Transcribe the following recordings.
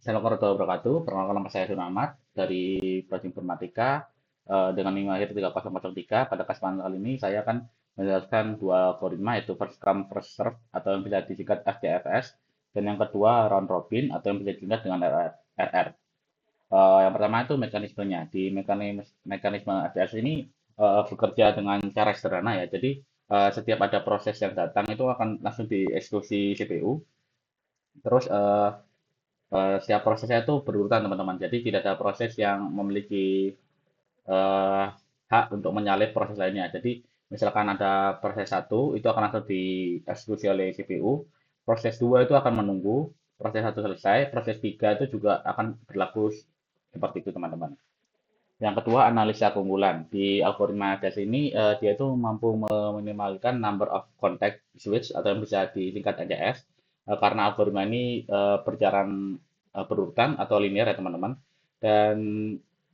Assalamualaikum warahmatullahi wabarakatuh. Perkenalkan nama saya Ahmad dari Prodi Informatika dengan NIM lahir 3003. Pada kesempatan kali ini saya akan menjelaskan dua algoritma yaitu first come first serve atau yang bisa disingkat FCFS dan yang kedua round robin atau yang bisa disingkat dengan RR. Yang pertama itu mekanismenya. Di mekanisme FCFS ini bekerja dengan cara sederhana ya. Jadi setiap ada proses yang datang itu akan langsung dieksekusi CPU. Terus setiap prosesnya itu berurutan teman-teman. Jadi tidak ada proses yang memiliki eh, hak untuk menyalip proses lainnya. Jadi misalkan ada proses satu itu akan langsung dieksekusi oleh CPU. Proses dua itu akan menunggu. Proses satu selesai. Proses tiga itu juga akan berlaku seperti itu teman-teman. Yang kedua analisa keunggulan. Di algoritma dasar ini dia itu mampu meminimalkan number of contact switch atau yang bisa disingkat NCS karena algoritma ini berjalan berurutan atau linear ya teman-teman. Dan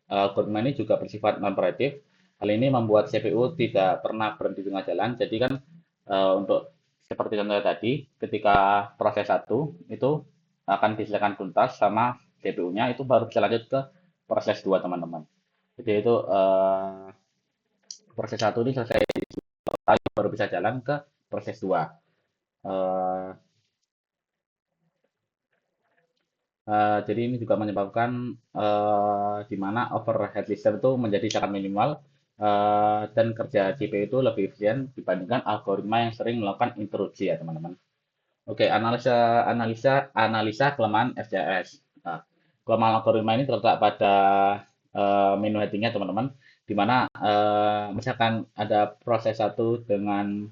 algoritma ini juga bersifat non-proaktif. Hal ini membuat CPU tidak pernah berhenti di tengah jalan. Jadi kan untuk seperti contohnya tadi, ketika proses satu itu akan diselesaikan tuntas sama CPU-nya, itu baru bisa lanjut ke proses 2 teman-teman. Jadi itu proses satu ini selesai baru bisa jalan ke proses 2. Eh, jadi ini juga menyebabkan di mana overhead system itu menjadi sangat minimal dan kerja CPU itu lebih efisien dibandingkan algoritma yang sering melakukan intrusi ya teman-teman. Oke, analisa kelemahan FCS. Nah, kelemahan algoritma ini terletak pada menu headingnya teman-teman, di mana misalkan ada proses satu dengan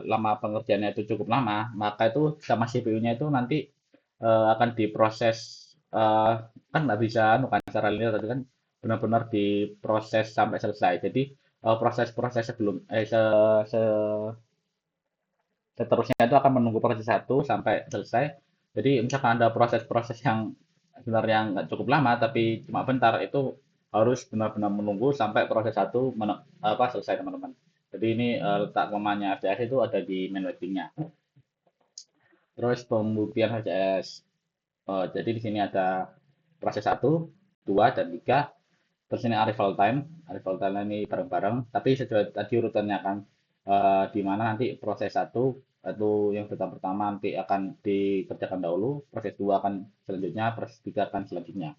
lama pengerjaannya itu cukup lama, maka itu sama CPU-nya itu nanti akan diproses eh, kan nggak bisa anu kan secara linear tadi kan benar-benar diproses sampai selesai. Jadi proses-proses sebelum seterusnya itu akan menunggu proses satu sampai selesai. Jadi misalkan ada proses-proses yang sebenarnya nggak cukup lama tapi cuma bentar itu harus benar-benar menunggu sampai proses satu selesai teman-teman. Jadi ini letak kelemahannya FCS itu ada di main waiting-nya. Terus pembuktian HCS. Jadi di sini ada proses satu, 2, dan 3. Terus ini arrival time. Arrival time ini bareng-bareng. Tapi sesuai tadi urutannya kan di mana nanti proses satu itu yang pertama nanti akan dikerjakan dahulu. Proses 2 akan selanjutnya. Proses 3 akan selanjutnya.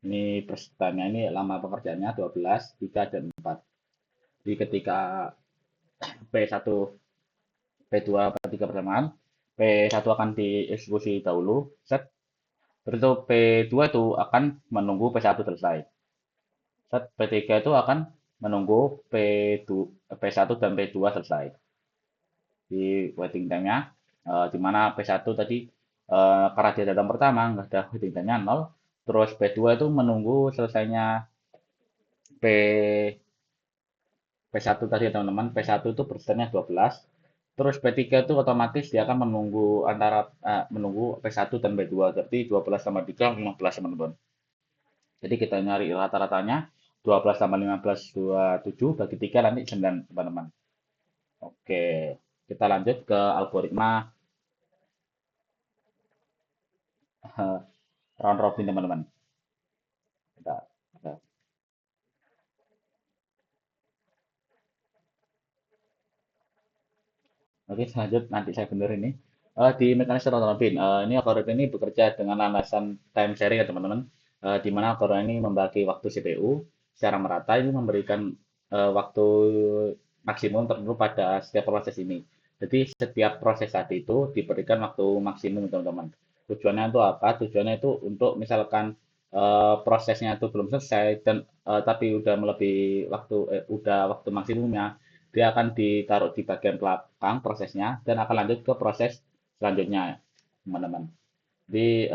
Ini proses time-nya ini lama pekerjaannya 12, 3, dan 4. Jadi ketika P1, P2, P3 bersamaan, P1 akan dieksekusi dahulu, set. Terus itu P2 itu akan menunggu P1 selesai. Set P3 itu akan menunggu P1 dan P2 selesai. Di waiting time-nya, di mana P1 tadi karena dia datang pertama, nggak ada waiting time-nya 0. Terus P2 itu menunggu selesainya P, P1 tadi ya teman-teman. P1 itu persennya 12. Terus P3 itu otomatis dia akan menunggu menunggu P1 dan P2. Jadi 12 tambah 3, 15 teman-teman. Jadi kita nyari rata-ratanya 12 tambah 15, 27, bagi 3 nanti 9 teman-teman. Oke, kita lanjut ke algoritma round robin teman-teman. Kita- kita- Oke, lanjut nanti saya bener ini. Di mekanisme round robin, ini algoritma ini bekerja dengan alasan time sharing ya teman-teman. Di mana algoritma ini membagi waktu CPU secara merata, ini memberikan waktu maksimum tertentu pada setiap proses ini. Jadi setiap proses tadi itu diberikan waktu maksimum teman-teman. Tujuannya itu apa? Tujuannya itu untuk misalkan prosesnya itu belum selesai dan tapi udah melebihi udah waktu maksimumnya, dia akan ditaruh di bagian belakang prosesnya dan akan lanjut ke proses selanjutnya, teman-teman. Jadi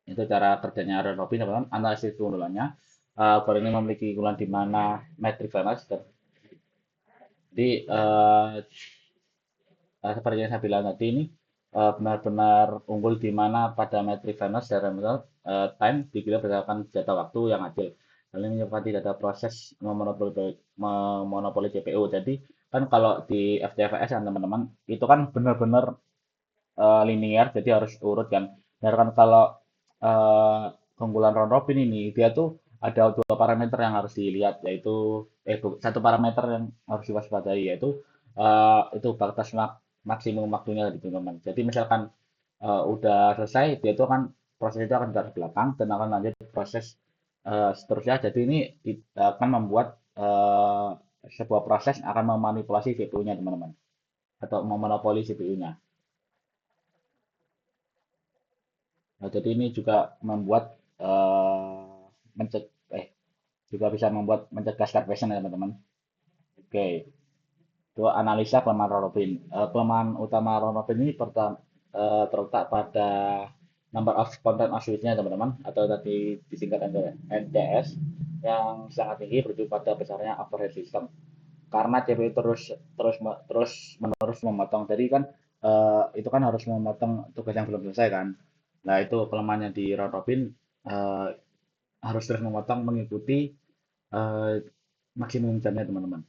itu cara kerjanya Aaron Robin, teman-teman. Analisis keunggulannya, kalau ini memiliki keunggulan di mana metric fairness. Jadi seperti yang saya bilang tadi ini benar-benar unggul di mana pada metrik fairness dan time dipilih berdasarkan jatah waktu yang adil. Hal ini menyebabkan tidak ada proses memonopoli CPU. Jadi kan kalau di FCFS kan teman-teman itu kan benar-benar linear, jadi harus urut kan. Sedangkan kalau keunggulan round robin ini dia tuh ada dua parameter yang harus dilihat, yaitu satu parameter yang harus diwaspadai, yaitu itu batas maksimum waktunya gitu teman. Jadi misalkan udah selesai, dia itu akan proses itu akan ke belakang dan akan lanjut proses seterusnya. Jadi ini akan membuat sebuah proses akan memanipulasi CPU-nya teman-teman, atau memonopoli CPU-nya. Nah, jadi ini juga membuat mencegah juga bisa membuat mencegah starvation ya teman-teman. Oke, itu analisa kelemahan Robin. Kelemahan utama Robin ini terletak pada number of content of switch-nya teman-teman, atau tadi disingkat NCS, yang sangat tinggi berujung pada besarnya overhead system. Karena CPU terus terus terus menerus memotong. Jadi kan itu kan harus memotong tugas yang belum selesai kan. Nah, itu kelemahannya di round robin, eh, harus terus memotong mengikuti eh, maksimum jamnya teman-teman.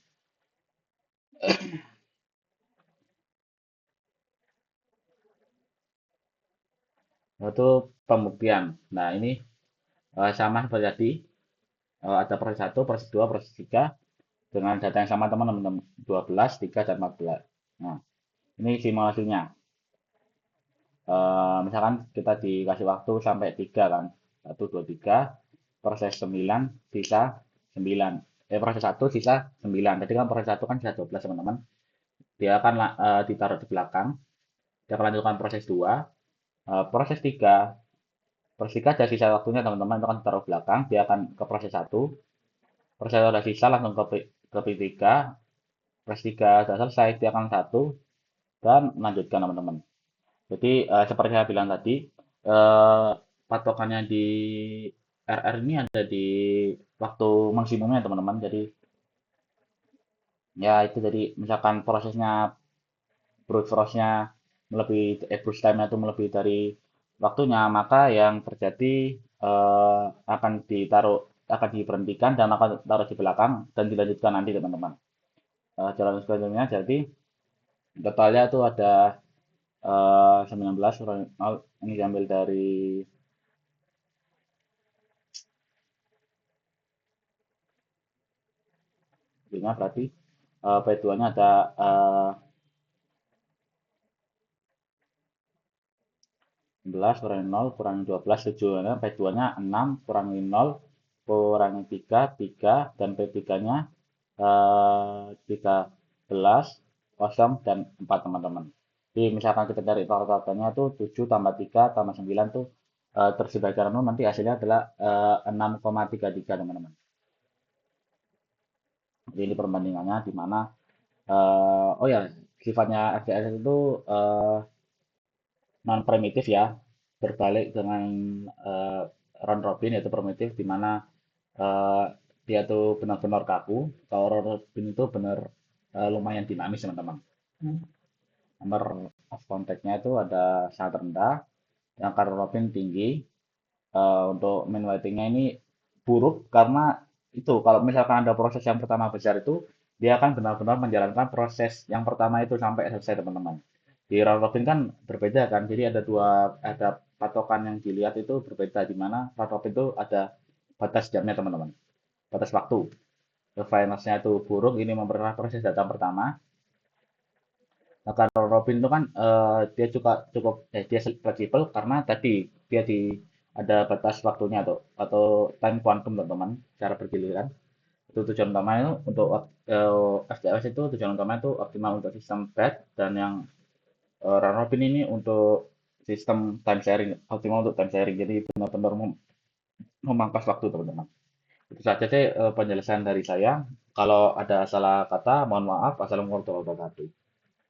Itu pembuktian. Nah, ini sama seperti tadi, ada proses satu, proses 2, proses 3 dengan data yang sama teman-teman, 12, 3, dan 14. Nah, ini simulasinya. Misalkan kita dikasih waktu sampai 3 kan. 1, 2, 3, proses 9 sisa 9. Proses satu sisa 9. Jadi kan proses satu kan sisa 12 teman-teman. Dia akan ditaruh di belakang. Dia akan lanjutkan proses 2. Proses 3. Proses 3 ada sisa waktunya teman-teman. Itu akan ditaruh belakang. Dia akan ke proses satu. Proses 1 ada sisa langsung ke P3. Proses 3 sudah selesai. Dia akan satu. Dan melanjutkan teman-teman. Jadi seperti saya bilang tadi, eh, patokannya di RR ini ada di waktu maksimumnya teman-teman. Jadi ya itu, jadi misalkan prosesnya brute force-nya brute time-nya itu melebihi dari waktunya, maka yang terjadi akan akan diberhentikan dan akan taruh di belakang dan dilanjutkan nanti teman-teman. Jalan selanjutnya jadi totalnya itu ada 19 ini diambil dari ini berarti P2-nya ada 11 kurangi 0 kurangi 12, 7. P2-nya 6 kurangi 0 kurangi 3, 3, dan P3-nya 13, 0, dan 4 teman-teman. Jadi misalkan kita cari totalnya itu 7 tambah 3 tambah 9 tuh terus dibaca nanti hasilnya adalah 6,33 teman-teman. Jadi ini perbandingannya di mana oh ya, sifatnya FDS itu non primitif ya, berbalik dengan eh, round robin, yaitu primitif di mana eh, dia tuh benar-benar kaku. Kalau round robin itu benar lumayan dinamis teman-teman. Number of contact-nya itu ada sangat rendah, yang round robin tinggi. Untuk main waiting-nya ini buruk karena itu kalau misalkan ada proses yang pertama besar itu, dia akan benar-benar menjalankan proses yang pertama itu sampai selesai teman-teman. Di round robin kan berbeda kan, jadi ada patokan yang dilihat itu berbeda, di mana round robin itu ada batas jamnya teman-teman, batas waktu. Refinersnya itu buruk, ini memperparah proses data pertama. Nah, kalau Robin itu kan dia juga cukup dia fleksibel karena tadi dia ada batas waktunya tuh, atau time quantum teman-teman, cara bergiliran. Itu tujuan utamanya itu untuk FTS, itu tujuan utamanya itu optimal untuk sistem batch, dan yang round robin ini untuk sistem time sharing, optimal untuk time sharing. Jadi benar-benar memangkas waktu teman-teman. Itu saja sih penjelasan dari saya. Kalau ada salah kata, mohon maaf. Assalamualaikum warahmatullahi wabarakatuh.